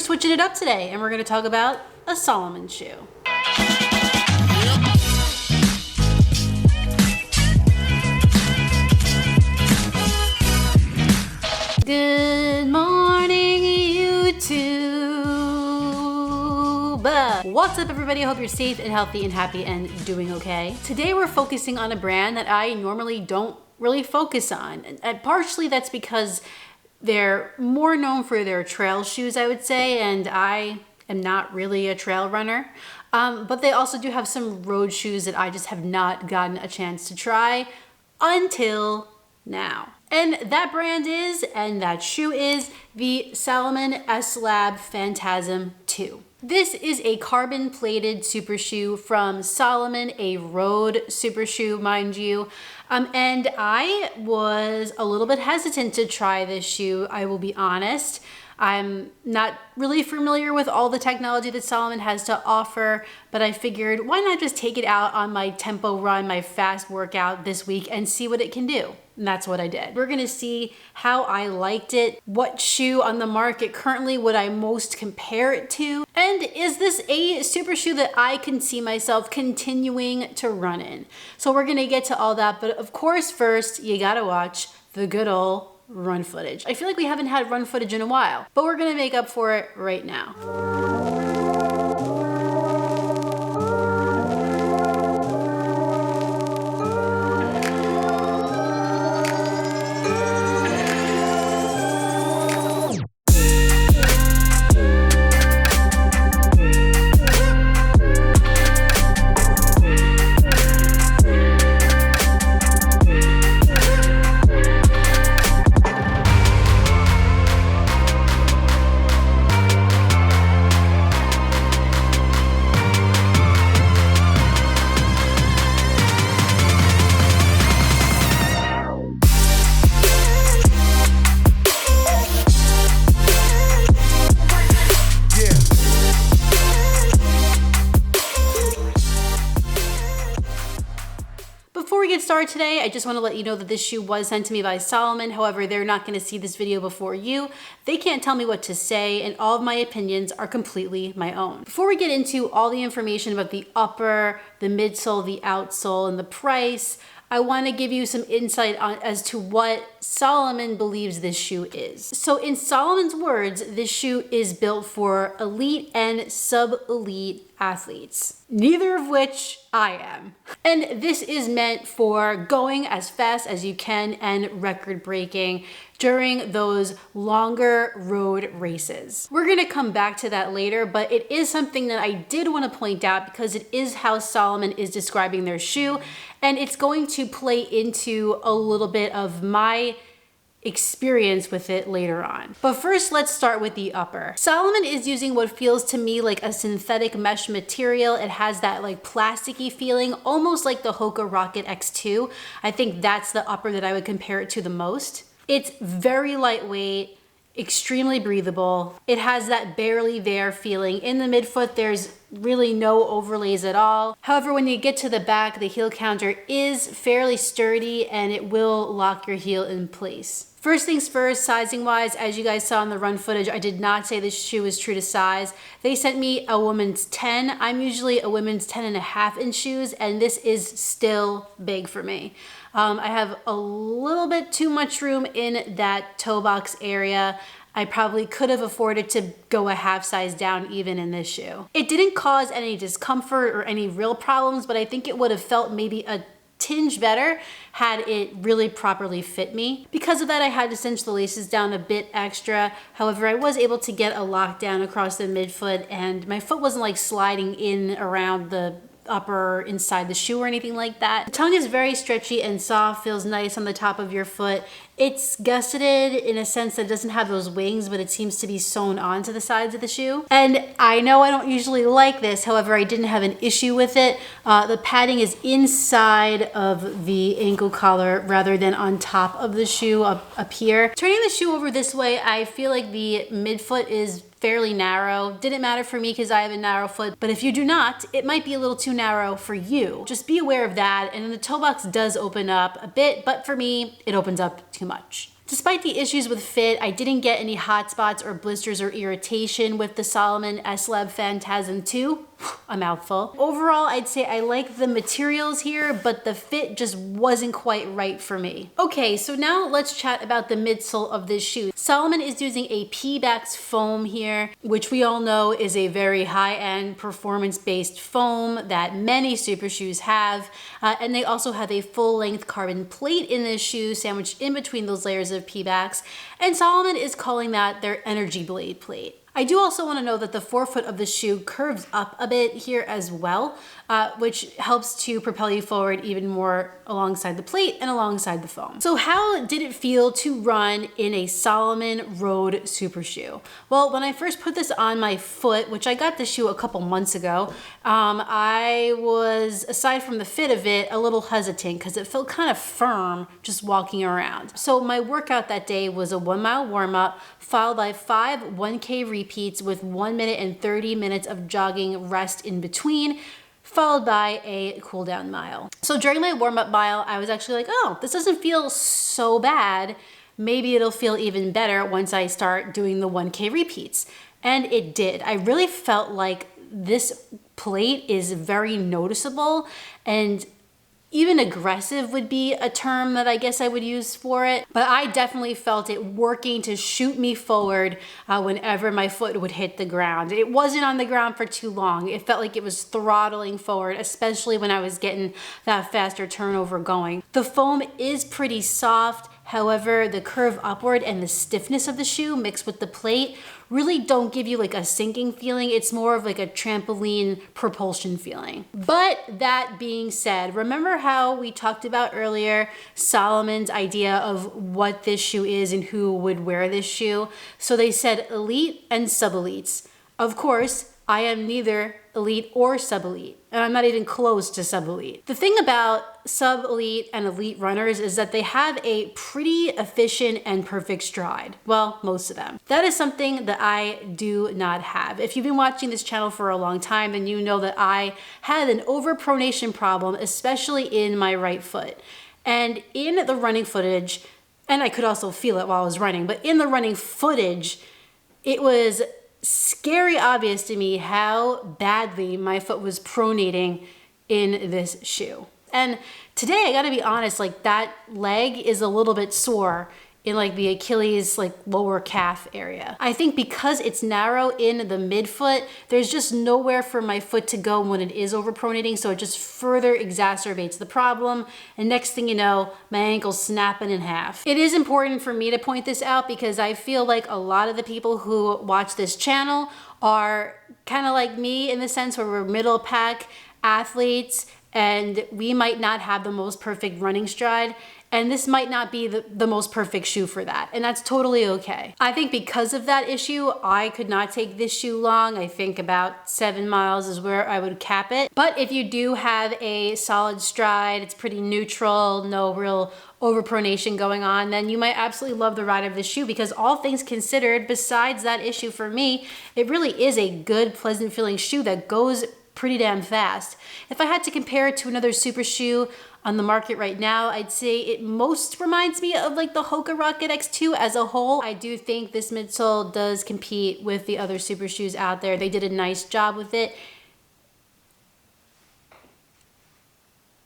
we're switching it up today and we're gonna talk about a Salomon shoe. Good morning, YouTube. What's up, everybody? I hope you're safe and healthy and happy and doing okay. Today we're focusing on a brand that I normally don't really focus on. And partially that's because they're more known for their trail shoes, I would say, and I am not really a trail runner. But they also do have some road shoes that I just have not gotten a chance to try until now. And that brand is, and that shoe is, the Salomon S-Lab Phantasm 2. This is a carbon-plated super shoe from Salomon, a road super shoe, mind you. And I was a little bit hesitant to try this shoe, I will be honest. I'm not really familiar with all the technology that Salomon has to offer, but I figured why not just take it out on my tempo run, my fast workout this week and see what it can do. And that's what I did. We're gonna see how I liked it, what shoe on the market currently would I most compare it to, and is this a super shoe that I can see myself continuing to run in? So we're gonna get to all that, but of course first you gotta watch the good old run footage. I feel like we haven't had run footage in a while, but we're gonna make up for it right now. Before we get started today, I just want to let you know that this shoe was sent to me by Salomon. However, they're not going to see this video before you. They can't tell me what to say, and all of my opinions are completely my own. Before we get into all the information about the upper, the midsole, the outsole, and the price, I want to give you some insight as to what Salomon believes this shoe is. So in Salomon's words, this shoe is built for elite and sub-elite athletes, neither of which I am. And this is meant for going as fast as you can and record breaking during those longer road races. We're gonna come back to that later, but it is something that I did want to point out because it is how Salomon is describing their shoe, and it's going to play into a little bit of my experience with it later on. But first, let's start with the upper. Salomon is using what feels to me like a synthetic mesh material. It has that like plasticky feeling, almost like the Hoka Rocket X2. I think that's the upper that I would compare it to the most. It's very lightweight, extremely breathable. It has that barely there feeling. In the midfoot, there's really no overlays at all. However, when you get to the back, the heel counter is fairly sturdy and it will lock your heel in place. First things first, sizing wise, as you guys saw in the run footage, I did not say this shoe is true to size. They sent me a woman's 10. I'm usually a women's 10.5 in shoes, and this is still big for me. I have a little bit too much room in that toe box area. I probably could have afforded to go a half size down even in this shoe. It didn't cause any discomfort or any real problems, but I think it would have felt maybe a tinge better had it really properly fit me. Because of that, I had to cinch the laces down a bit extra. However, I was able to get a lockdown across the midfoot, and my foot wasn't like sliding in around the upper inside the shoe or anything like that. The tongue is very stretchy and soft, feels nice on the top of your foot. It's gusseted in a sense that it doesn't have those wings, but it seems to be sewn onto the sides of the shoe. And I know I don't usually like this, however, I didn't have an issue with it. The padding is inside of the ankle collar rather than on top of the shoe up here. Turning the shoe over this way, I feel like the midfoot is fairly narrow. Didn't matter for me because I have a narrow foot, but if you do not, it might be a little too narrow for you. Just be aware of that. And then the toe box does open up a bit, but for me, it opens up too much. Despite the issues with fit, I didn't get any hot spots or blisters or irritation with the Salomon S-Lab Phantasm 2. A mouthful. Overall, I'd say I like the materials here, but the fit just wasn't quite right for me. Okay, so now let's chat about the midsole of this shoe. Salomon is using a Pebax foam here, which we all know is a very high-end performance-based foam that many super shoes have. And they also have a full-length carbon plate in this shoe sandwiched in between those layers of Pebax. And Salomon is calling that their energy blade plate. I do also want to know that the forefoot of the shoe curves up a bit here as well, which helps to propel you forward even more alongside the plate and alongside the foam. So how did it feel to run in a Salomon Road super shoe? Well, when I first put this on my foot, which I got this shoe a couple months ago, I was, aside from the fit of it, a little hesitant because it felt kind of firm just walking around. So my workout that day was a 1 mile warm up, followed by 5 1K repeats with 1 minute and 30 minutes of jogging rest in between, followed by a cool down mile. So during my warm up mile, I was actually like, oh, this doesn't feel so bad. Maybe it'll feel even better once I start doing the 1K repeats. And it did. I really felt like this plate is very noticeable, and even aggressive would be a term that I guess I would use for it. But I definitely felt it working to shoot me forward whenever my foot would hit the ground. It wasn't on the ground for too long. It felt like it was throttling forward, especially when I was getting that faster turnover going. The foam is pretty soft. However, the curve upward and the stiffness of the shoe mixed with the plate really don't give you like a sinking feeling. It's more of like a trampoline propulsion feeling. But that being said, remember how we talked about earlier Salomon's idea of what this shoe is and who would wear this shoe? So they said elite and sub-elites. Of course, I am neither elite or sub-elite, and I'm not even close to sub-elite. The thing about sub-elite and elite runners is that they have a pretty efficient and perfect stride. Well, most of them. That is something that I do not have. If you've been watching this channel for a long time, then you know that I had an overpronation problem, especially in my right foot. And in the running footage, and I could also feel it while I was running, but in the running footage, it was scary obvious to me how badly my foot was pronating in this shoe. And today, I gotta be honest, like that leg is a little bit sore in like the Achilles, like lower calf area. I think because it's narrow in the midfoot, there's just nowhere for my foot to go when it is overpronating, so it just further exacerbates the problem. And next thing you know, my ankle's snapping in half. It is important for me to point this out because I feel like a lot of the people who watch this channel are kind of like me in the sense where we're middle pack athletes and we might not have the most perfect running stride. And this might not be the most perfect shoe for that. And that's totally okay. I think because of that issue, I could not take this shoe long. I think about 7 miles is where I would cap it. But if you do have a solid stride, it's pretty neutral, no real overpronation going on, then you might absolutely love the ride of this shoe because all things considered, besides that issue for me, it really is a good, pleasant feeling shoe that goes pretty damn fast. If I had to compare it to another super shoe on the market right now, I'd say it most reminds me of like the Hoka Rocket X2 as a whole. I do think this midsole does compete with the other super shoes out there. They did a nice job with it.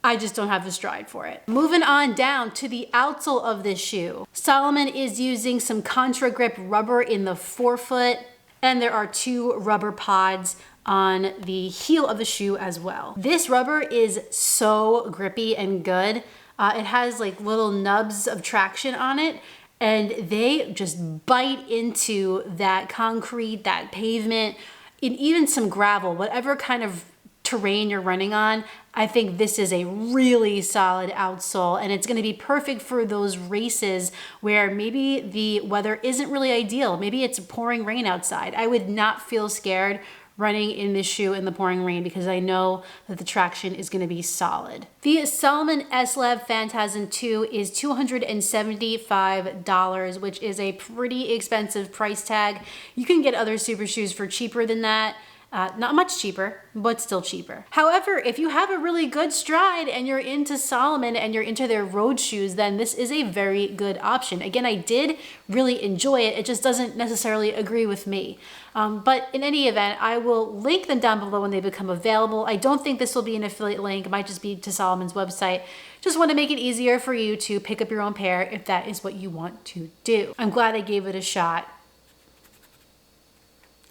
I just don't have the stride for it. Moving on down to the outsole of this shoe. Salomon is using some Contra Grip rubber in the forefoot, and there are 2 rubber pods on the heel of the shoe as well. This rubber is so grippy and good. It has like little nubs of traction on it, and they just bite into that concrete, that pavement, and even some gravel, whatever kind of terrain you're running on. I think this is a really solid outsole, and it's gonna be perfect for those races where maybe the weather isn't really ideal. Maybe it's pouring rain outside. I would not feel scared running in this shoe in the pouring rain because I know that the traction is gonna be solid. The Salomon S-Lab Phantasm 2 is $275, which is a pretty expensive price tag. You can get other super shoes for cheaper than that. Not much cheaper, but still cheaper. However, if you have a really good stride and you're into Salomon and you're into their road shoes, then this is a very good option. Again, I did really enjoy it. It just doesn't necessarily agree with me. But in any event, I will link them down below when they become available. I don't think this will be an affiliate link. It might just be to Salomon's website. Just want to make it easier for you to pick up your own pair if that is what you want to do. I'm glad I gave it a shot.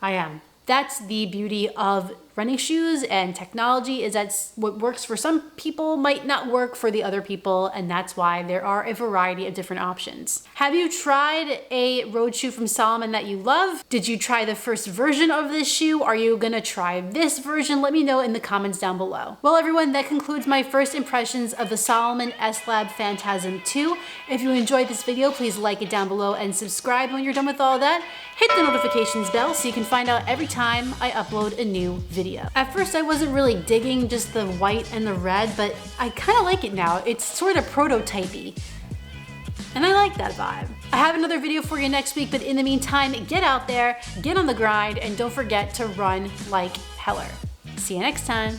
I am. That's the beauty of running shoes and technology, is that's what works for some people might not work for the other people, and that's why there are a variety of different options. Have you tried a road shoe from Salomon that you love? Did you try the first version of this shoe? Are you gonna try this version? Let me know in the comments down below. Well everyone, that concludes my first impressions of the Salomon S-Lab Phantasm 2. If you enjoyed this video, please like it down below and subscribe when you're done with all that. Hit the notifications bell so you can find out every time I upload a new video. At first I wasn't really digging just the white and the red, but I kind of like it now. It's sort of prototypey. And I like that vibe. I have another video for you next week, but in the meantime, get out there, get on the grind, and don't forget to run like heller. See you next time.